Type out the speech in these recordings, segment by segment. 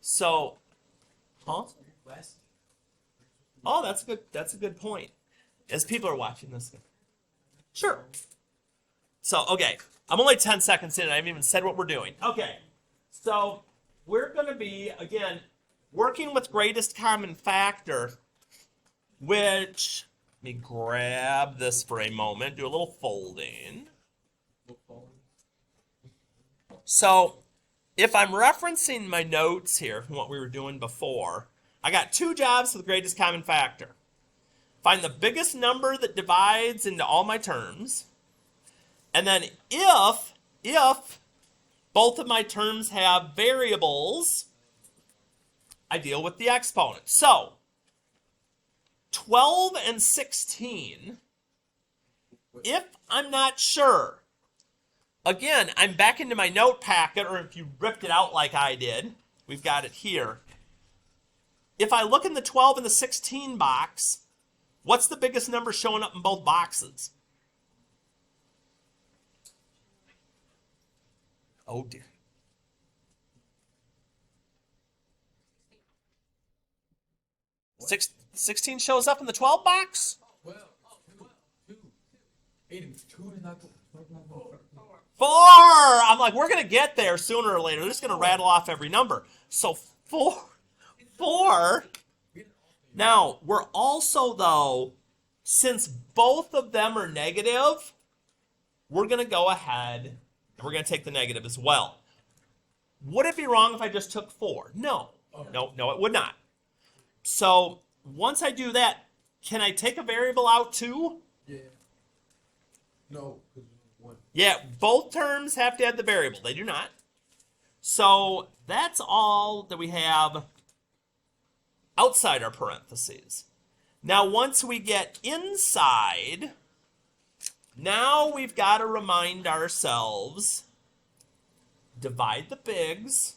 So, huh? Oh, that's good. That's a good point. As people are watching this, sure. So, okay, I'm only 10 seconds in. I haven't even said what we're doing. Okay, so we're going to be again working with greatest common factor, which let me grab this for a moment. Do a little folding. So, if I'm referencing my notes here from what we were doing before, I got two jobs with greatest common factor. Find the biggest number that divides into all my terms. And then if both of my terms have variables, I deal with the exponent. So, 12 and 16, if I'm not sure, again, I'm back into my note packet, or if you ripped it out like I did, we've got it here. If I look in the 12 and the 16 box, what's the biggest number showing up in both boxes? Oh, dear. Six, 16 shows up in the 12 box? Four! I'm like, we're going to get there sooner or later. They're just going to rattle off every number. So four. Now, we're also, though, since both of them are negative, we're going to go ahead and we're going to take the negative as well. Would it be wrong if I just took 4? No. No, it would not. So once I do that, can I take a variable out too? Yeah. No. Yeah, both terms have to add the variable. They do not. So that's all that we have outside our parentheses. Now, once we get inside, now we've got to remind ourselves, divide the bigs,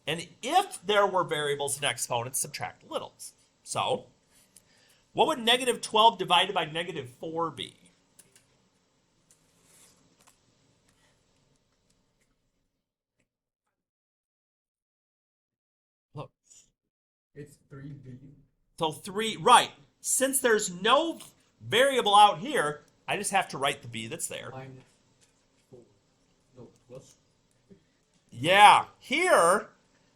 and if there were variables and exponents, subtract the littles. So, what would negative 12 divided by negative 4 be? Look. It's 3b. So 3, right. Since there's no variable out here, I just have to write the b that's there. Minus 4. No, plus. Yeah, here,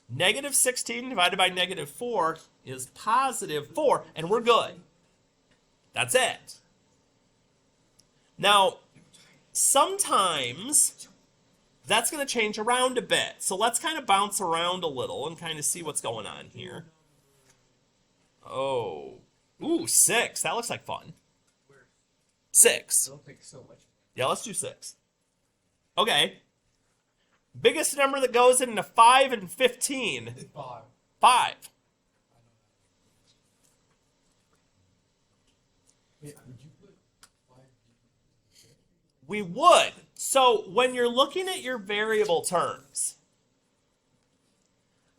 negative 16 divided by negative 4 is positive 4, and we're good. That's it. Now, sometimes that's going to change around a bit. So let's kind of bounce around a little and kind of see what's going on here. Oh. Ooh, 6. That looks like fun. 6. It'll take so much. Yeah, let's do 6. Okay. Biggest number that goes into 5 and 15. 5. 5. Yeah, would you put 5? We would. So when you're looking at your variable terms,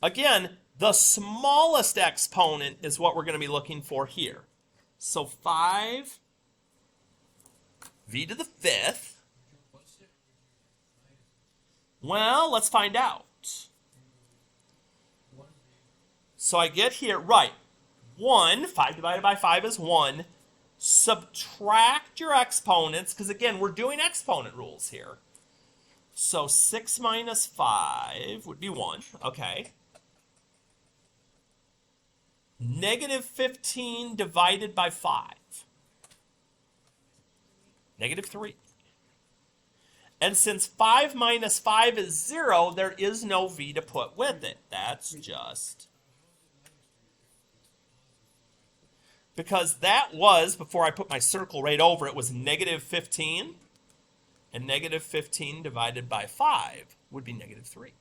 again, the smallest exponent is what we're going to be looking for here. So 5 v to the 5th. Well, let's find out. So I get here, right, 1, 5 divided by 5 is 1. Subtract your exponents, because again, we're doing exponent rules here. So 6 minus 5 would be 1, okay. Negative 15 divided by 5. Negative 3. And since 5 minus 5 is 0, there is no v to put with it. That's just... because that was, before I put my circle right over it, was negative 15. And negative 15 divided by 5 would be negative 3.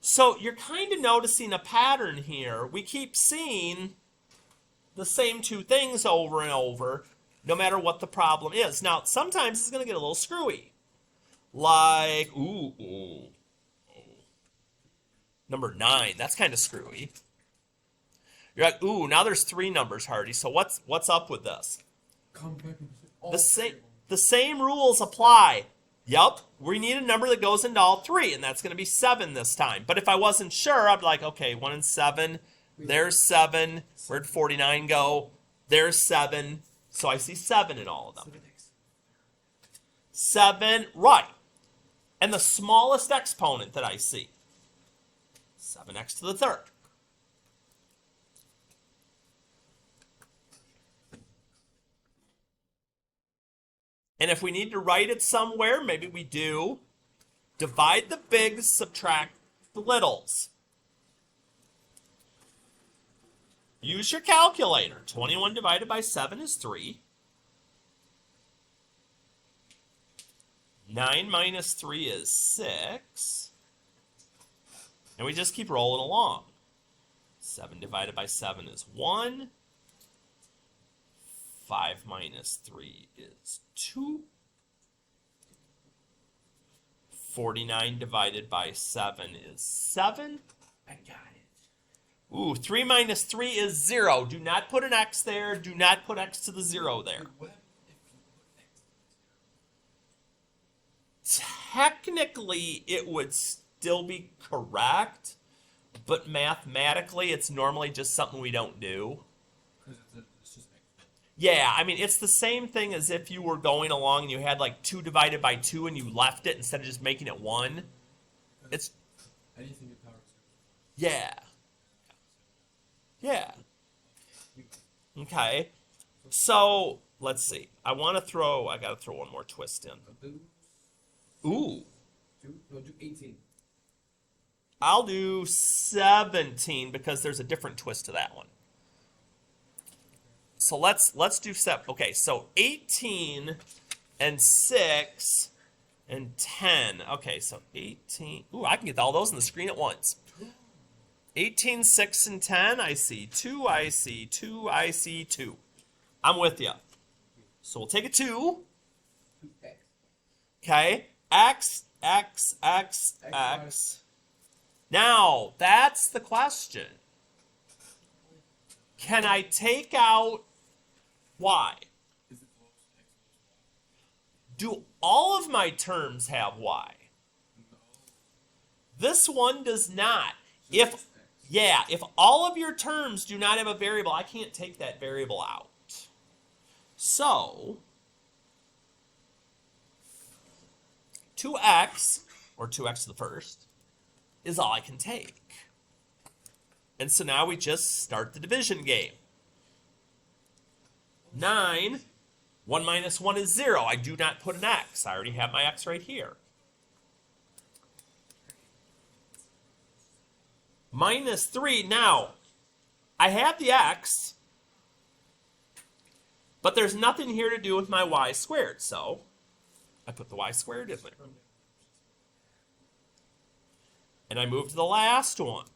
So you're kind of noticing a pattern here. We keep seeing the same two things over and over, no matter what the problem is. Now, sometimes it's going to get a little screwy. Like, number 9, that's kind of screwy. You're like, ooh, now there's 3 numbers, Hardy. So what's up with this? The same rules apply. Yep, we need a number that goes into all three, and that's going to be 7 this time. But if I wasn't sure, I'd be like, okay, 1 and 7, there's 7. Where'd 49 go? There's 7. So I see 7 in all of them. 7, right. And the smallest exponent that I see, 7x to the third. And if we need to write it somewhere, maybe we do. Divide the bigs, subtract the littles. Use your calculator. 21 divided by 7 is 3. 9 minus 3 is 6. And we just keep rolling along. 7 divided by 7 is 1. 5 minus 3 is 2. 49 divided by 7 is 7. I got it. Ooh, 3 minus 3 is 0. Do not put an x there. Do not put x to the 0 there. Technically, it would still be correct, but mathematically, it's normally just something we don't do. Yeah, I mean, it's the same thing as if you were going along and you had like 2 divided by 2 and you left it instead of just making it 1. It's... Anything in power. Yeah. Yeah. Okay. So, let's see. I gotta throw one more twist in. Ooh. No, do 18. I'll do 17 because there's a different twist to that one. So let's do okay, so 18 and 6 and 10. Okay, so 18. Ooh, I can get all those on the screen at once. 18, 6, and 10. I see 2, I see 2, I see 2. I'm with you. So we'll take a 2. Okay. X, X, X, X. Now, that's the question. Can I take out y? Do all of my terms have y? This one does not. If all of your terms do not have a variable, I can't take that variable out. So, 2x, or 2x to the first, is all I can take. And so now we just start the division game. 9, 1 minus 1 is 0. I do not put an x. I already have my x right here. Minus 3. Now, I have the x, but there's nothing here to do with my y squared. So, I put the y squared in there. And I move to the last one.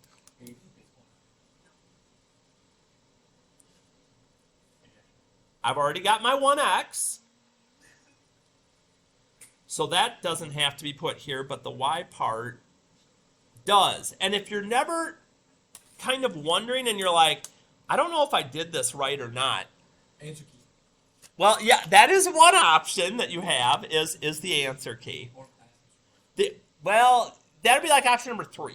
I've already got my 1x. So that doesn't have to be put here, but the y part does. And if you're never kind of wondering and you're like, I don't know if I did this right or not. Answer key. Well, yeah, that is one option that you have is the answer key. Well, that'd be like option number 3.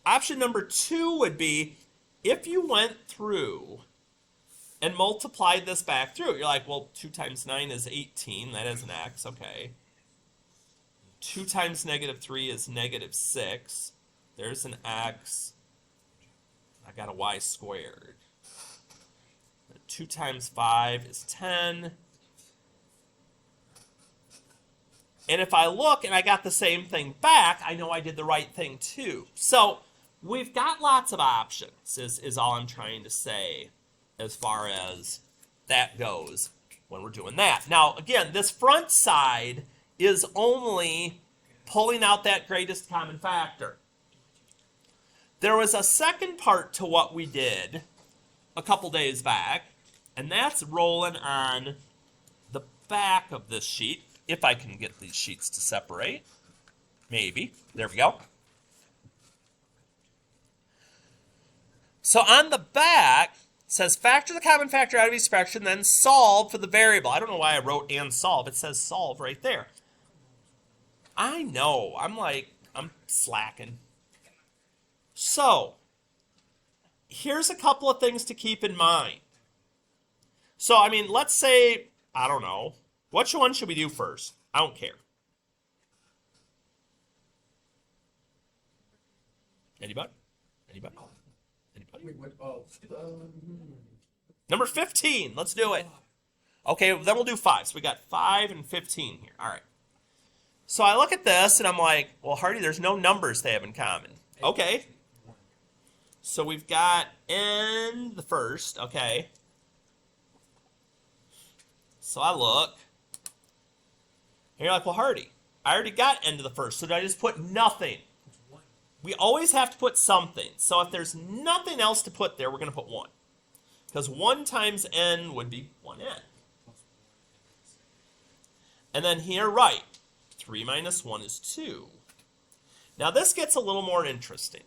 Option number 2 would be if you went through and multiplied this back through. You're like, well, 2 times 9 is 18. That is an x, okay. 2 times negative 3 is negative 6. There's an x. I got a y squared. 2 times 5 is 10. And if I look and I got the same thing back, I know I did the right thing too. So we've got lots of options, is all I'm trying to say as far as that goes when we're doing that. Now, again, this front side is only pulling out that greatest common factor. There was a second part to what we did a couple days back, and that's rolling on the back of this sheet, if I can get these sheets to separate. Maybe. There we go. So on the back, says factor the common factor out of each fraction, then solve for the variable. I don't know why I wrote and solve. It says solve right there. I know. I'm slacking. So, here's a couple of things to keep in mind. So, I mean, let's say, I don't know. Which one should we do first? I don't care. Anybody? Anybody? Anybody? Wait, what? Oh. Number 15. Let's do it. Okay, then we'll do 5. So we got 5 and 15 here. All right. So I look at this and I'm like, well, Hardy, there's no numbers they have in common. Okay. So we've got n the first. Okay. So I look. And you're like, well, Hardy, I already got n to the first. So did I just put nothing? We always have to put something. So if there's nothing else to put there, we're going to put 1. Because 1 times n would be 1n. And then here, right, 3 minus 1 is 2. Now this gets a little more interesting.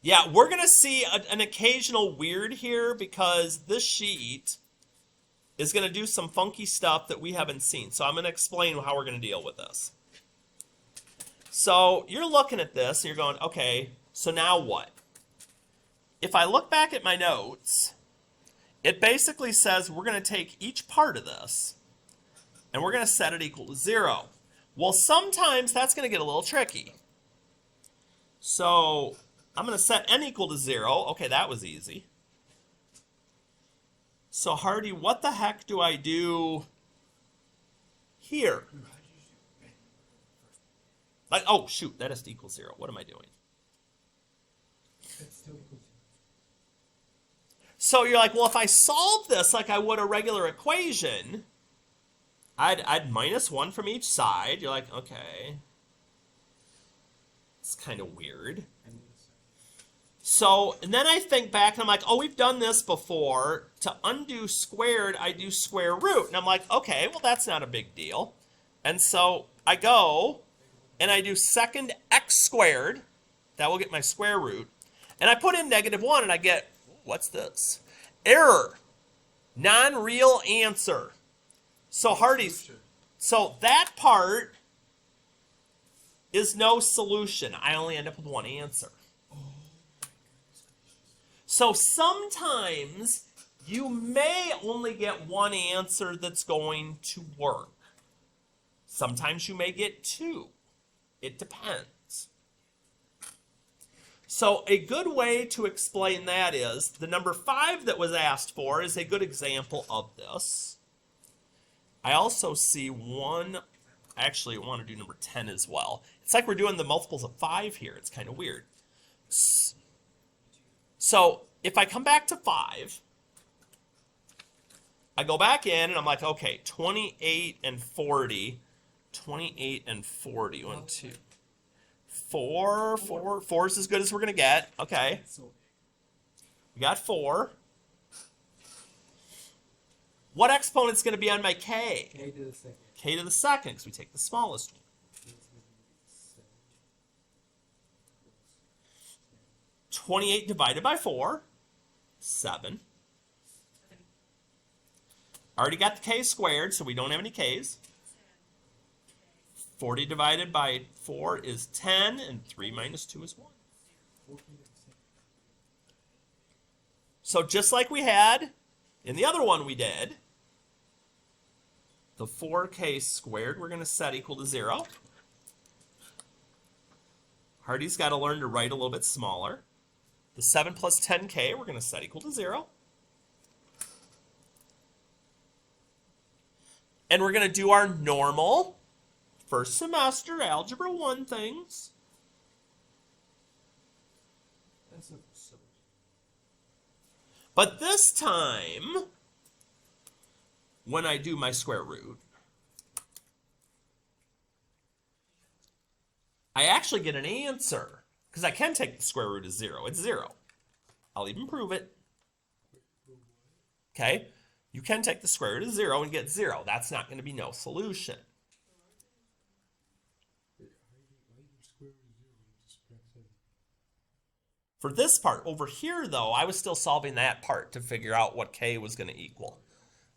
Yeah, we're going to see an occasional weird here because this sheet is going to do some funky stuff that we haven't seen. So I'm going to explain how we're going to deal with this. So you're looking at this and you're going, okay, so now what? If I look back at my notes, it basically says we're going to take each part of this and we're going to set it equal to 0. Well, sometimes that's going to get a little tricky. So I'm going to set n equal to 0. Okay, that was easy. So Hardy, what the heck do I do here? Like, oh, shoot, that is to equal 0. What am I doing? So you're like, well, if I solve this like I would a regular equation, I'd minus 1 from each side. You're like, okay. It's kind of weird. So, and then I think back and I'm like, oh, we've done this before. To undo squared, I do square root. And I'm like, okay, well, that's not a big deal. And so I go and I do second x squared. That will get my square root. And I put in -1 and I get, what's this? Error. Non-real answer. So Hardy's, so that part is no solution. I only end up with one answer. So sometimes you may only get one answer that's going to work. Sometimes you may get 2. It depends. So a good way to explain that is the number 5 that was asked for is a good example of this. I also see one, I actually want to do number 10 as well. It's like we're doing the multiples of 5 here. It's kind of weird. So if I come back to 5, I go back in and I'm like, okay, 28 and 40. 28 and 40. 1, 2. 4 is as good as we're going to get. Okay. We got 4. What exponent's going to be on my k? K to the second. K to the second, because we take the smallest one. 28 divided by 4, 7. Already got the k squared, so we don't have any k's. 40 divided by 4 is 10, and 3 minus 2 is 1. So just like we had in the other one we did, the 4k squared we're going to set equal to 0. Hardy's got to learn to write a little bit smaller. The 7 plus 10k we're going to set equal to 0. And we're going to do our normal first semester Algebra 1 things. But this time, when I do my square root, I actually get an answer. Because I can take the square root of 0. It's 0. I'll even prove it. Okay? You can take the square root of 0 and get 0. That's not going to be no solution. For this part, over here though, I was still solving that part to figure out what k was going to equal.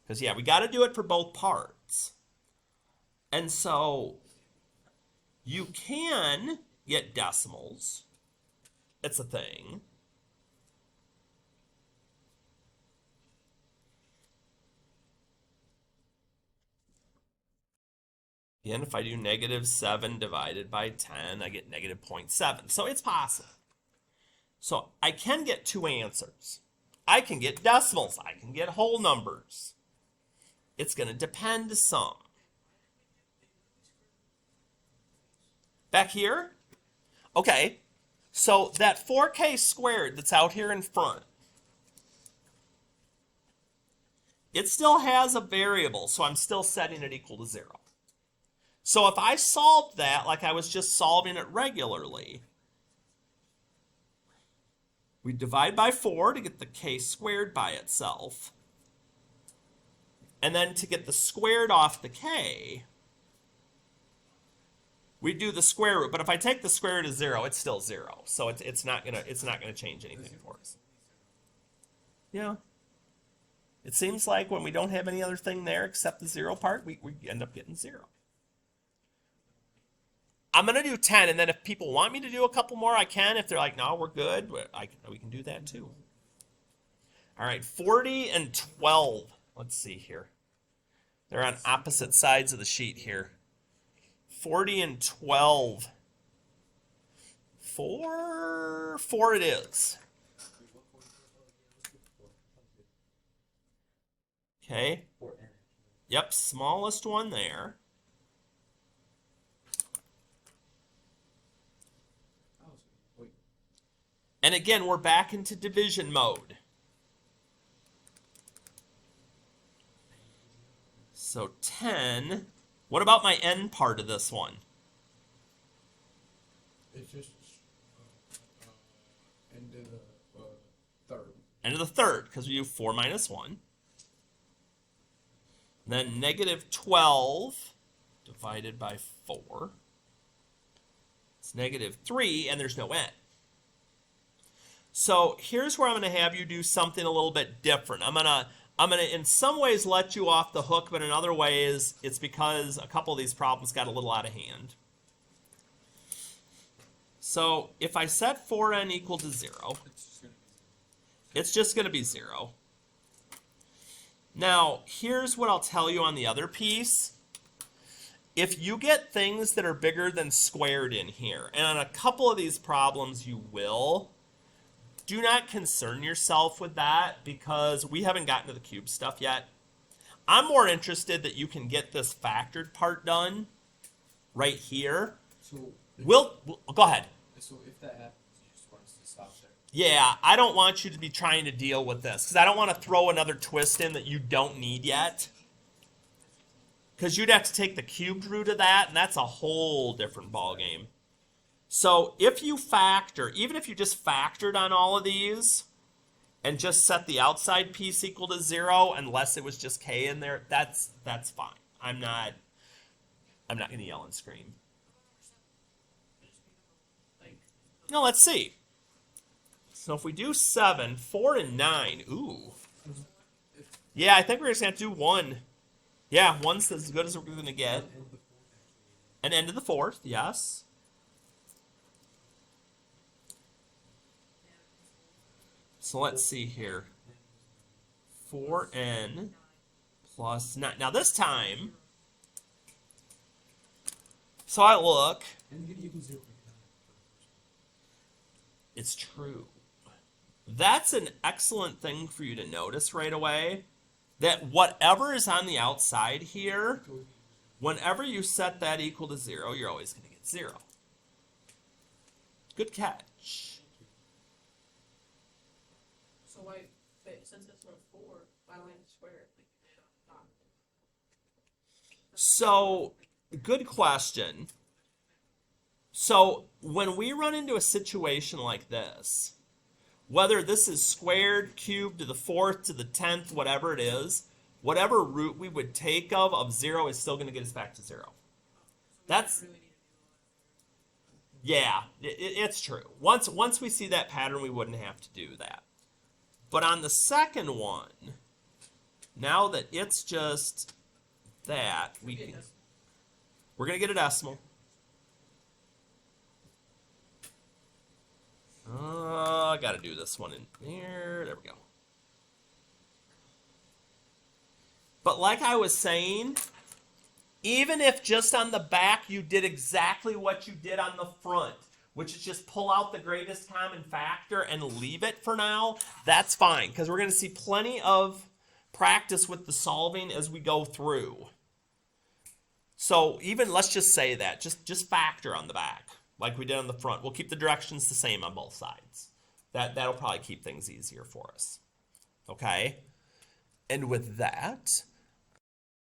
Because yeah, we got to do it for both parts. And so you can get decimals. It's a thing. Again, if I do -7 divided by 10, I get -0.7. So it's possible. So I can get two answers. I can get decimals. I can get whole numbers. It's going to depend some. Back here? Okay. So that 4k squared that's out here in front, it still has a variable, so I'm still setting it equal to 0. So if I solved that like I was just solving it regularly, we divide by 4 to get the k squared by itself. And then to get the squared off the k, we do the square root. But if I take the square root of 0, it's still 0. So it's not gonna change anything for us. Yeah. It seems like when we don't have any other thing there except the 0 part, we end up getting 0. I'm going to do 10, and then if people want me to do a couple more, I can. If they're like, no, we're good, we can do that too. All right, 40 and 12. Let's see here. They're on opposite sides of the sheet here. 40 and 12. 4 it is. Okay. Yep, smallest one there. And again, we're back into division mode. So 10. What about my n part of this one? It's just end of the third. End of the third, because we do 4 minus 1. Then -12 divided by 4. It's -3, and there's no n. So here's where I'm going to have you do something a little bit different. I'm gonna in some ways let you off the hook, but in other ways it's because a couple of these problems got a little out of hand. So if I set 4n equal to 0, it's just going to be 0. Now, here's what I'll tell you on the other piece. If you get things that are bigger than squared in here, and on a couple of these problems you will, do not concern yourself with that because we haven't gotten to the cube stuff yet. I'm more interested that you can get this factored part done right here. So We'll go ahead. So if that happens, you just want us to stop there. Yeah, I don't want you to be trying to deal with this because I don't want to throw another twist in that you don't need yet. Because you'd have to take the cubed root of that, and that's a whole different ballgame. So if you factor, even if you just factored on all of these and just set the outside piece equal to 0, unless it was just k in there, that's fine. I'm not going to yell and scream. Now let's see. So if we do 7, 4, and 9, ooh. Yeah, I think we're just going to have to do 1. Yeah, 1's as good as we're going to get. An end of the 4th, yes. So let's see here. 4n plus 9. Now this time, so I look. It's true. That's an excellent thing for you to notice right away. That whatever is on the outside here, whenever you set that equal to 0, you're always going to get 0. Good catch. So why, since it's not 4, why don't I square it like you did on top? So, good question. So, when we run into a situation like this, whether this is squared, cubed to the 4th, to the 10th, whatever it is, whatever root we would take of 0 is still going to get us back to 0. That's, Yeah, it's true. Once we see that pattern, we wouldn't have to do that. But on the second one, now that it's just that, we're going to get a decimal. I got to do this one in here. There we go. But like I was saying, even if just on the back you did exactly what you did on the front, which is just pull out the greatest common factor and leave it for now, that's fine, because we're going to see plenty of practice with the solving as we go through. So even, let's just say that, just factor on the back, like we did on the front. We'll keep the directions the same on both sides. That'll probably keep things easier for us. Okay? And with that,